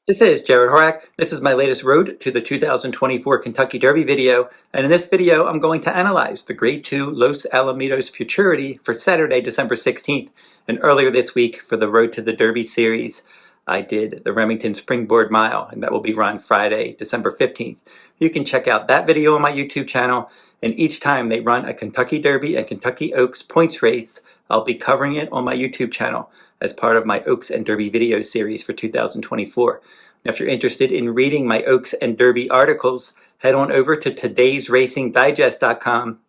This is Jarrod Horak. This is my latest Road to the 2024 Kentucky Derby video, and in this video I'm going to analyze the Grade 2 Los Alamitos Futurity for Saturday, December 16th, and earlier this week for the Road to the Derby series I did the Remington Springboard Mile, and that will be run Friday, December 15th. You can check out that video on my YouTube channel, and each time they run a Kentucky Derby and Kentucky Oaks points race, I'll be covering it on my YouTube channel as part of my Oaks and Derby video series for 2024. Now, if you're interested in reading my Oaks and Derby articles, head on over to todaysracingdigest.com.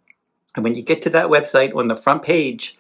And when you get to that website, on the front page,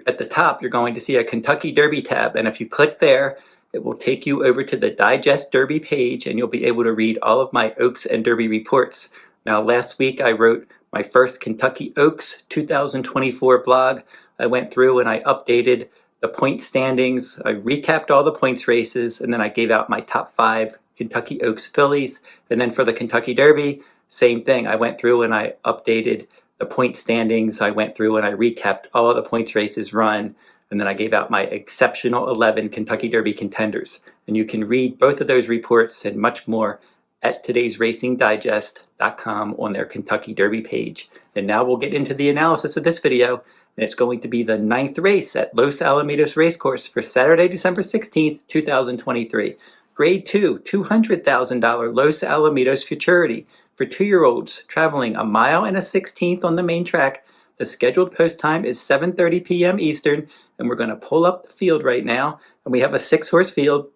at the top, you're going to see a Kentucky Derby tab. And if you click there, it will take you over to the Digest Derby page, and you'll be able to read all of my Oaks and Derby reports. Now, last week I wrote my first Kentucky Oaks 2024 blog. I went through and I updated the point standings. I recapped all the points races, and then I gave out my top 5 Kentucky Oaks fillies. And then for the Kentucky Derby, same thing. I went through and I updated the point standings. I went through and I recapped all of the points races run, and then I gave out my exceptional 11 Kentucky Derby contenders. And you can read both of those reports and much more at todaysracingdigest.com on their Kentucky Derby page. And now we'll get into the analysis of this video. And it's going to be the 9th race at Los Alamitos Race Course for Saturday, December 16th, 2023. Grade 2, $200,000 Los Alamitos Futurity for 2-year-olds traveling 1 mile and a 16th on the main track. The scheduled post time is 7:30 p.m. Eastern, and we're going to pull up the field right now. And we have a 6-horse field,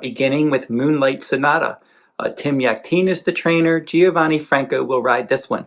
beginning with Moonlit Sonata. Tim Yakteen is the trainer. Giovanni Franco will ride this one.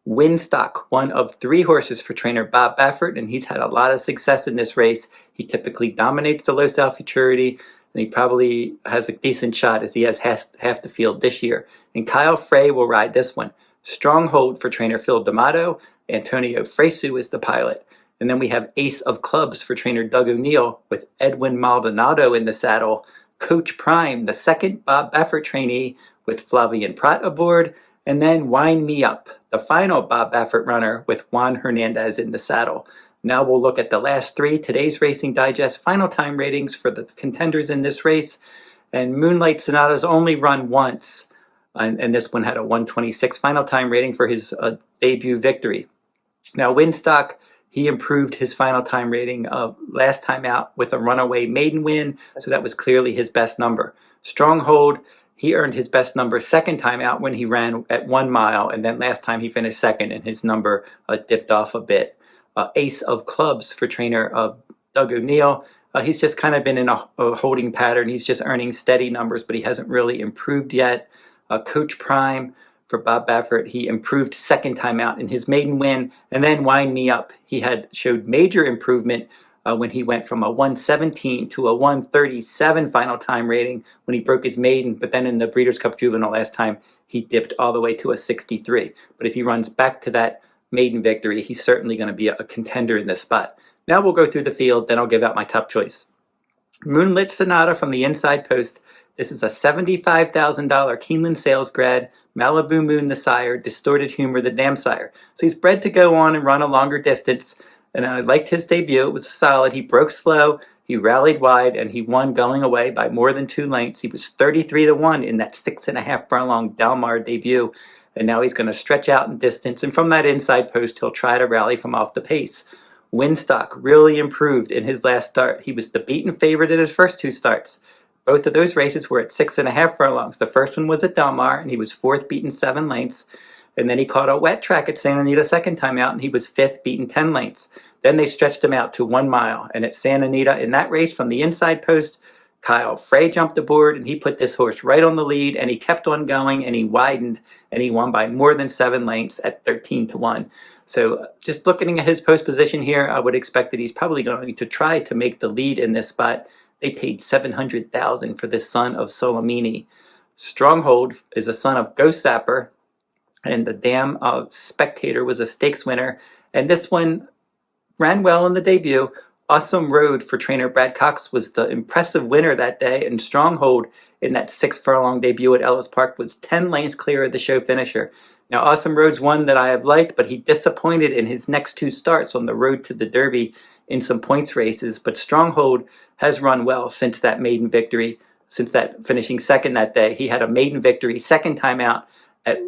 Wynstock, one of 3 horses for trainer Bob Baffert, and he's had a lot of success in this race. He typically dominates the Los Al Futurity, and he probably has a decent shot as he has half the field this year. And Kyle Frey will ride this one. Stronghold for trainer Phil D'Amato. Antonio Fresu is the pilot. And then we have Ace of Clubs for trainer Doug O'Neill with Edwin Maldonado in the saddle. Coach Prime, the second Bob Baffert trainee, with Flavian Prat aboard. And then Wind Me Up, the final Bob Baffert runner with Juan Hernandez in the saddle. Now we'll look at the last 3 Today's Racing Digest final time ratings for the contenders in this race. And Moonlit Sonata's only run once, and this one had a 126 final time rating for his debut victory. Now Wynstock, he improved his final time rating last time out with a runaway maiden win, so that was clearly his best number. Stronghold, he earned his best number second time out when he ran at 1 mile, and then last time he finished second and his number dipped off a bit. Ace of Clubs for trainer Doug O'Neill. He's just kind of been in a holding pattern. He's just earning steady numbers, but he hasn't really improved yet. Coach Prime for Bob Baffert, he improved second time out in his maiden win. And then Wind Me Up, he had showed major improvement when he went from a 117 to a 137 final time rating when he broke his maiden, but then in the Breeders' Cup Juvenile last time, he dipped all the way to a 63. But if he runs back to that maiden victory, he's certainly going to be a contender in this spot. Now we'll go through the field, then I'll give out my top choice. Moonlit Sonata from the inside post. This is a $75,000 Keeneland sales grad, Malibu Moon the sire, Distorted Humor the dam sire. So he's bred to go on and run a longer distance. And I liked his debut. It was solid. He broke slow, he rallied wide, and he won going away by more than 2 lengths. He was 33-1 in that 6.5 furlong Del Mar debut. And now he's going to stretch out in distance. And from that inside post, he'll try to rally from off the pace. Wynstock really improved in his last start. He was the beaten favorite in his first 2 starts. Both of those races were at 6.5 furlongs. The first one was at Del Mar, and he was 4th, beaten 7 lengths. And then he caught a wet track at Santa Anita second time out, and he was 5th, beaten 10 lengths. Then they stretched him out to 1 mile. And at Santa Anita, in that race from the inside post, Kyle Frey jumped aboard, and he put this horse right on the lead, and he kept on going, and he widened, and he won by more than 7 lengths at 13-1. So just looking at his post position here, I would expect that he's probably going to try to make the lead in this spot. They paid $700,000 for this son of Solamini. Stronghold is a son of Ghost Sapper, and the Dam Spectator was a stakes winner. And this one ran well in the debut. Awesome Road for trainer Brad Cox was the impressive winner that day, and Stronghold in that 6 furlong debut at Ellis Park was 10 lengths clear of the show finisher. Now, Awesome Road's one that I have liked, but he disappointed in his next 2 starts on the road to the Derby in some points races. But Stronghold has run well since that maiden victory. since that finishing second that day. He had a maiden victory, second time out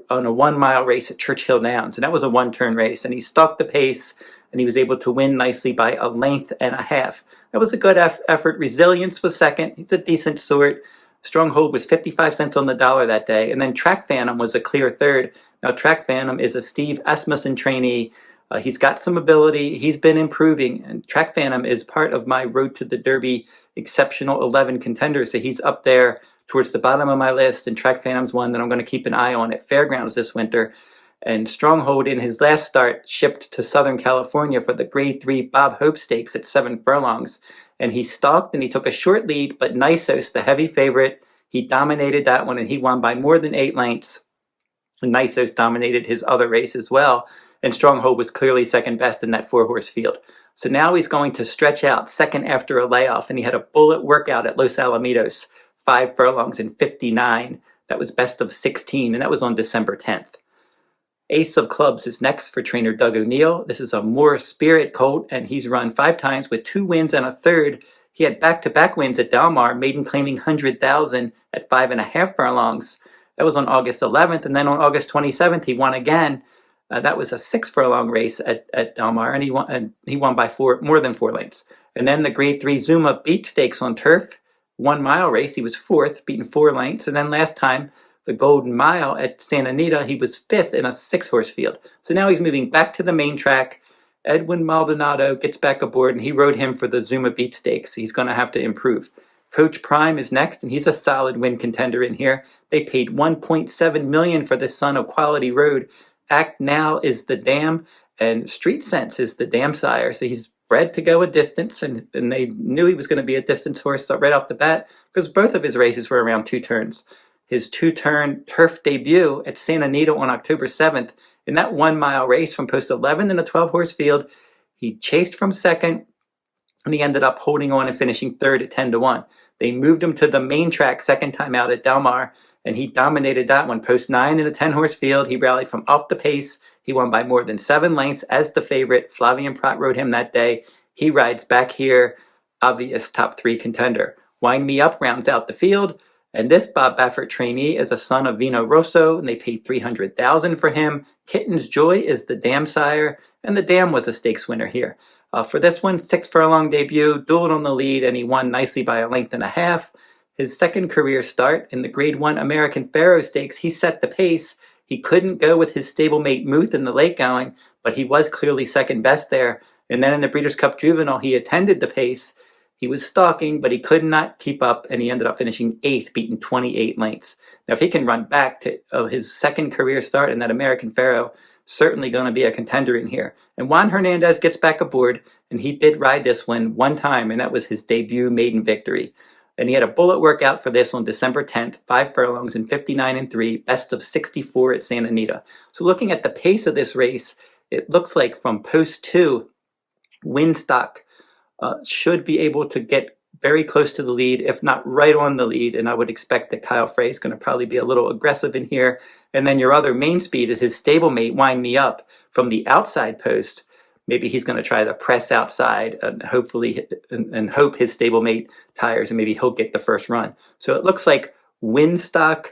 on a 1 mile race at Churchill Downs, and that was a one-turn race, and he stalked the pace, and he was able to win nicely by a length and a half. That was a good effort. Resilience was second. He's a decent sort. Stronghold was 55 cents on the dollar that day, and then Track Phantom was a clear third. Now, Track Phantom is a Steve Asmussen trainee. He's got some ability. He's been improving, and Track Phantom is part of my Road to the Derby exceptional 11 contenders. So he's up there towards the bottom of my list, and Track Phantom's one that I'm going to keep an eye on at Fairgrounds this winter. And Stronghold, in his last start, shipped to Southern California for the Grade 3 Bob Hope Stakes at 7 furlongs. And he stalked and he took a short lead, but Nisos, the heavy favorite, he dominated that one and he won by more than 8 lengths. And Nisos dominated his other race as well. And Stronghold was clearly second best in that 4-horse field. So now he's going to stretch out second after a layoff, and he had a bullet workout at Los Alamitos, 5 furlongs in 59. That was best of 16, and that was on December 10th. Ace of Clubs is next for trainer Doug O'Neill. This is a more spirit colt, and he's run 5 times with 2 wins and a third. He had back-to-back wins at Del Mar, maiden claiming 100,000 at 5.5 furlongs. That was on August 11th, and then on August 27th, he won again. That was a 6 furlong race at Del Mar, and he won by more than 4 lengths. And then the Grade 3 Zuma Beach Stakes on turf, 1 mile race. He was 4th, beaten 4 lengths. And then last time, the Golden Mile at Santa Anita, he was 5th in a 6-horse field. So now he's moving back to the main track. Edwin Maldonado gets back aboard, and he rode him for the Zuma Beach Stakes. He's going to have to improve. Coach Prime is next, and he's a solid win contender in here. They paid $1.7 million for the son of Quality Road. Act Now is the dam, and Street Sense is the dam sire. So he's bred to go a distance, and they knew he was going to be a distance horse right off the bat because both of his races were around 2 turns. His 2-turn turf debut at Santa Anita on October 7th, in that 1 mile race from post 11 in a 12-horse field, he chased from second, and he ended up holding on and finishing third at 10-1. They moved him to the main track second time out at Del Mar, and he dominated that one. Post 9 in a 10-horse field, he rallied from off the pace. He won by more than 7 lengths as the favorite. Flavian Prat rode him that day. He rides back here, obvious top 3 contender. Wind Me Up rounds out the field, and this Bob Baffert trainee is a son of Vino Rosso, and they paid $300,000 for him. Kitten's Joy is the dam sire, and the dam was a stakes winner here. For this one, 6 furlong debut, dueled on the lead, and he won nicely by a length and a half. His second career start in the Grade 1 American Pharoah Stakes, he set the pace. He couldn't go with his stablemate Muth in the late going, but he was clearly second best there. And then in the Breeders' Cup Juvenile, he attended the pace. He was stalking, but he could not keep up, and he ended up finishing 8th, beaten 28 lengths. Now, if he can run back to his second career start in that American Pharoah, certainly going to be a contender in here. And Juan Hernandez gets back aboard, and he did ride this one time, and that was his debut maiden victory. And he had a bullet workout for this on December 10th, 5 furlongs in 59-3, best of 64 at Santa Anita. So looking at the pace of this race, it looks like from post 2, Wynstock should be able to get very close to the lead, if not right on the lead. And I would expect that Kyle Frey is going to probably be a little aggressive in here. And then your other main speed is his stablemate, Wind Me Up, from the outside post. Maybe he's going to try to press outside and hopefully and hope his stablemate tires, and maybe he'll get the first run. So it looks like Wynstock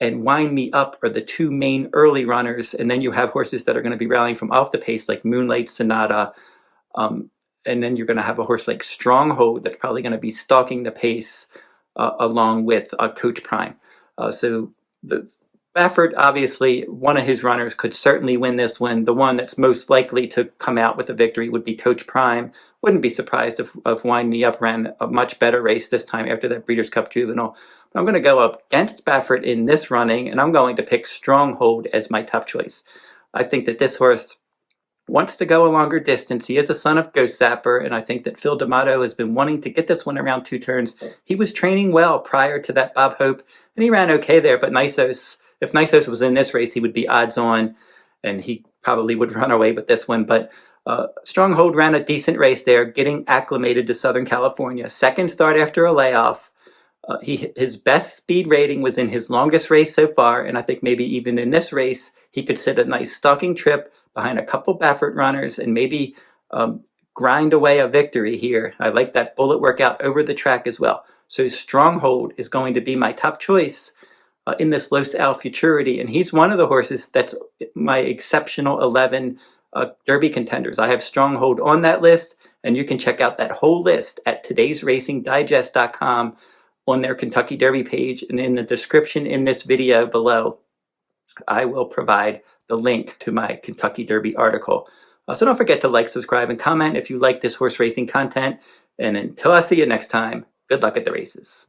and Wind Me Up are the 2 main early runners, and then you have horses that are going to be rallying from off the pace like Moonlit, Sonata, and then you're going to have a horse like Stronghold that's probably going to be stalking the pace along with Coach Prime. So the Baffert, obviously, one of his runners could certainly win this one. The one that's most likely to come out with a victory would be Coach Prime. Wouldn't be surprised if Wind Me Up ran a much better race this time after that Breeders' Cup Juvenile. But I'm going to go up against Baffert in this running, and I'm going to pick Stronghold as my top choice. I think that this horse wants to go a longer distance. He is a son of Ghost Zapper, and I think that Phil D'Amato has been wanting to get this one around 2 turns. He was training well prior to that Bob Hope, and he ran okay there, but if Nisos was in this race, he would be odds on, and he probably would run away with this one. But Stronghold ran a decent race there, getting acclimated to Southern California. Second start after a layoff. His best speed rating was in his longest race so far, and I think maybe even in this race, he could sit a nice stalking trip behind a couple Baffert runners and maybe grind away a victory here. I like that bullet workout over the track as well. So Stronghold is going to be my top choice in this Los Al Futurity, and he's one of the horses that's my exceptional 11 Derby contenders. I have Stronghold on that list, and you can check out that whole list at todaysracingdigest.com on their Kentucky Derby page, and in the description in this video below, I will provide the link to my Kentucky Derby article. So don't forget to like, subscribe, and comment if you like this horse racing content. And until I see you next time, good luck at the races.